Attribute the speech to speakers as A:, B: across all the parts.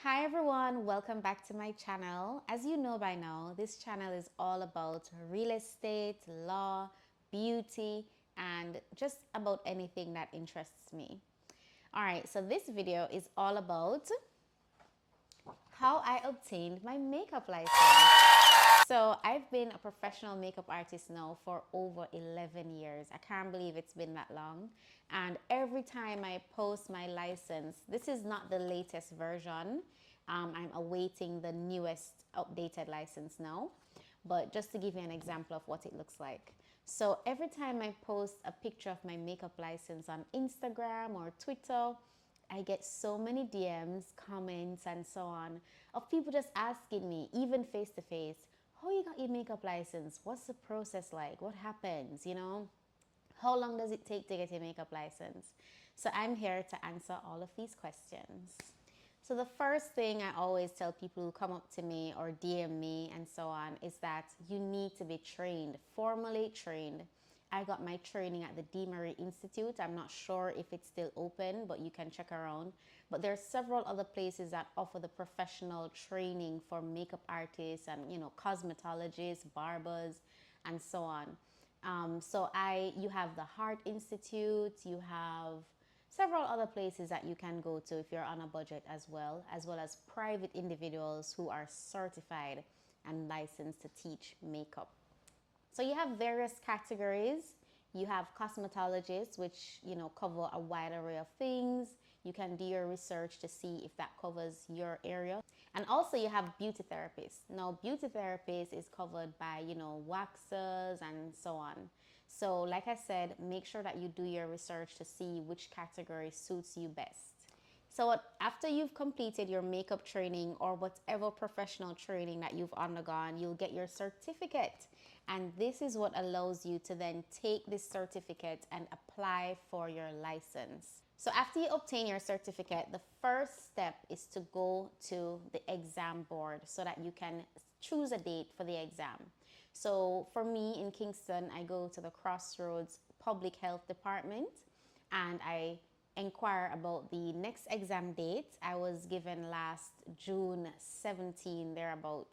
A: Hi everyone, welcome back to my channel. As you know by now, this channel is all about real estate, law, beauty, and just about anything that interests me. All right, so this video is all about how I obtained my makeup license. So I've been a professional makeup artist now for over 11 years. I can't believe it's been that long. And every time I post my license, this is not the latest version. I'm awaiting the newest updated license now. But just to give you an example of what it looks like. So every time I post a picture of my makeup license on Instagram or Twitter, I get so many DMs, comments, and so on of people just asking me, even face to face, how you got your makeup license? What's the process like? What happens? How long does it take to get your makeup license? So I'm here to answer all of these questions. So the first thing I always tell people who come up to me or DM me and so on is that you need to be trained, formally trained. I got my training at the DeMarie Institute. I'm not sure if it's still open, but you can check around. But there are several other places that offer the professional training for makeup artists and cosmetologists, barbers, and so on. You have the Heart Institute, you have several other places that you can go to if you're on a budget as well as private individuals who are certified and licensed to teach makeup. So you have various categories. You have cosmetologists, which cover a wide array of things. You can do your research to see if that covers your area. And also you have beauty therapists. Now beauty therapist is covered by, waxers and so on. So like I said, make sure that you do your research to see which category suits you best. So after you've completed your makeup training or whatever professional training that you've undergone, you'll get your certificate. And this is what allows you to then take this certificate and apply for your license. So after you obtain your certificate, the first step is to go to the exam board so that you can choose a date for the exam. So for me in Kingston, I go to the Crossroads Public Health Department and I inquire about the next exam date. I was given last June 17, thereabout.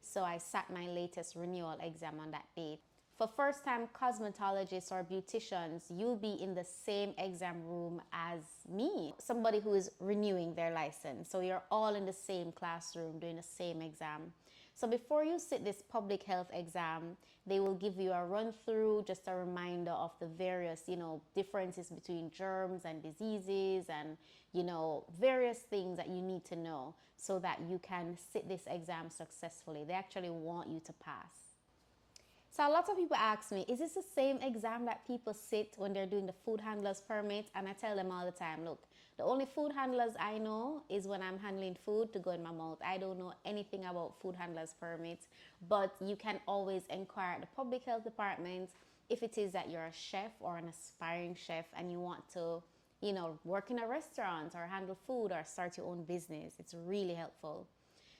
A: So I sat my latest renewal exam on that date. For first-time cosmetologists or beauticians, you'll be in the same exam room as me, somebody who is renewing their license. So you're all in the same classroom doing the same exam. So before you sit this public health exam, they will give you a run through, just a reminder of the various, differences between germs and diseases and, various things that you need to know so that you can sit this exam successfully. They actually want you to pass. So a lot of people ask me, is this the same exam that people sit when they're doing the food handler's permit? And I tell them all the time, look, the only food handlers I know is when I'm handling food to go in my mouth. I don't know anything about food handler's permits, but you can always inquire at the public health department if it is that you're a chef or an aspiring chef and you want to, work in a restaurant or handle food or start your own business. It's really helpful.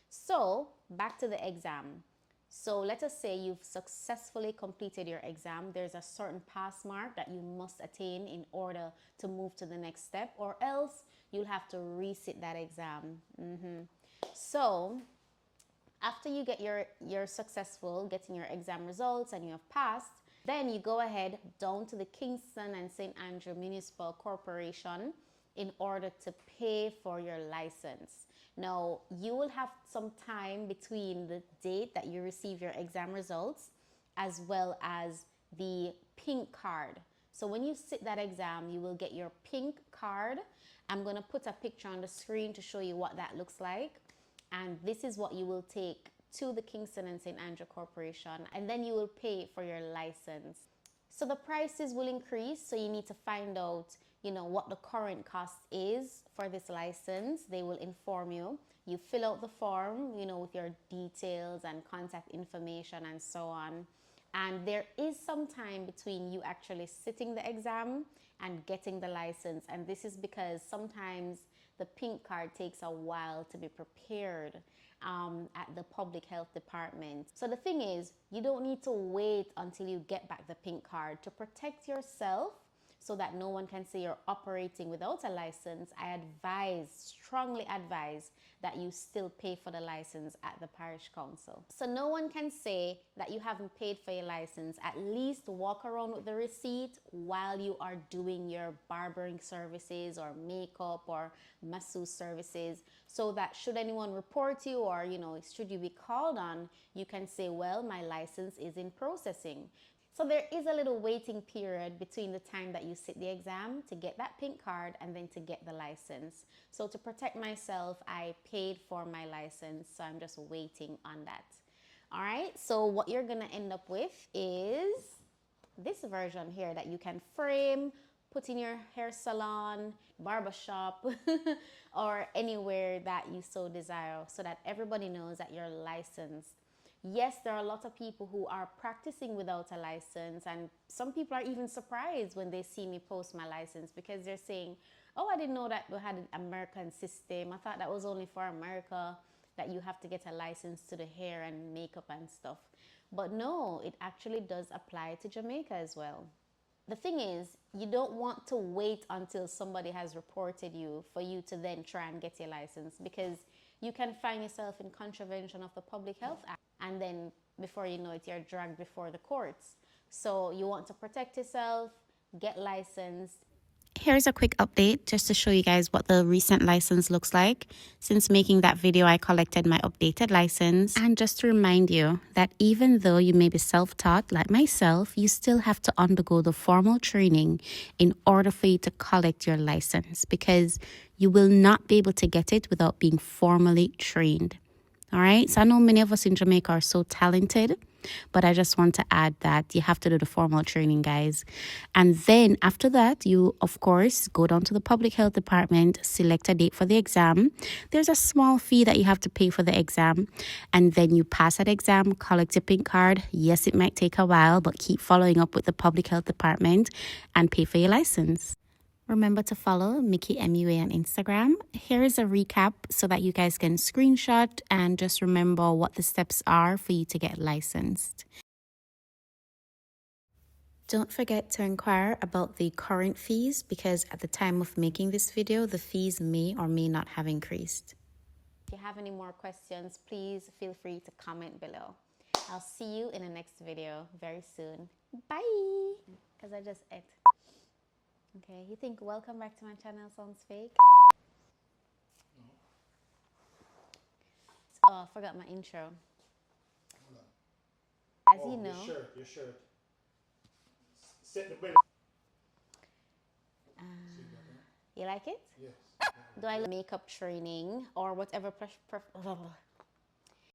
A: So back to the exam. So let us say you've successfully completed your exam. There's a certain pass mark that you must attain in order to move to the next step, or else you'll have to resit that exam. So after you get you're successful getting your exam results and you have passed, then you go ahead down to the Kingston and St. Andrew Municipal Corporation in order to pay for your license. Now, you will have some time between the date that you receive your exam results as well as the pink card. So when you sit that exam, you will get your pink card. I'm going to put a picture on the screen to show you what that looks like. And this is what you will take to the Kingston and St. Andrew Corporation, and then you will pay for your license. So the prices will increase, so you need to find out what the current cost is for this license. They will inform you. You fill out the form, with your details and contact information and so on. And there is some time between you actually sitting the exam and getting the license. And this is because sometimes the pink card takes a while to be prepared at the public health department. So the thing is, you don't need to wait until you get back the pink card. To protect yourself so that no one can say you're operating without a license, I strongly advise that you still pay for the license at the parish council. So no one can say that you haven't paid for your license. At least walk around with the receipt while you are doing your barbering services or makeup or masseuse services, so that should anyone report you, or should you be called on, you can say, well, my license is in processing. So there is a little waiting period between the time that you sit the exam to get that pink card and then to get the license. So to protect myself, I paid for my license, so I'm just waiting on that. All right, so what you're gonna end up with is this version here that you can frame, put in your hair salon, barbershop, or anywhere that you so desire, so that everybody knows that you're licensed. Yes, there are a lot of people who are practicing without a license, and some people are even surprised when they see me post my license, because they're saying, oh, I didn't know that we had an American system. I thought that was only for America, that you have to get a license to the hair and makeup and stuff. But no, it actually does apply to Jamaica as well. The thing is, you don't want to wait until somebody has reported you for you to then try and get your license, because you can find yourself in contravention of the Public Health Act, and then before you know it, you're dragged before the courts. So you want to protect yourself, get licensed. Here's a quick update just to show you guys what the recent license looks like. Since making that video, I collected my updated license. And just to remind you that even though you may be self-taught like myself, you still have to undergo the formal training in order for you to collect your license, because you will not be able to get it without being formally trained. All right, so I know many of us in Jamaica are so talented, but I just want to add that you have to do the formal training, guys. And then after that, you, of course, go down to the Public Health Department, select a date for the exam. There's a small fee that you have to pay for the exam. And then you pass that exam, collect your pink card. Yes, it might take a while, but keep following up with the Public Health Department and pay for your license. Remember to follow Mickey MUA on Instagram. Here is a recap so that you guys can screenshot and just remember what the steps are for you to get licensed. Don't forget to inquire about the current fees, because at the time of making this video, the fees may or may not have increased. If you have any more questions, please feel free to comment below. I'll see you in the next video very soon. Bye! Because I just ate. Okay, you think welcome back to my channel sounds fake? Oh, I forgot my intro. As you know.
B: Your shirt. Set the belly.
A: You like it?
B: Yes.
A: Do I like makeup training or whatever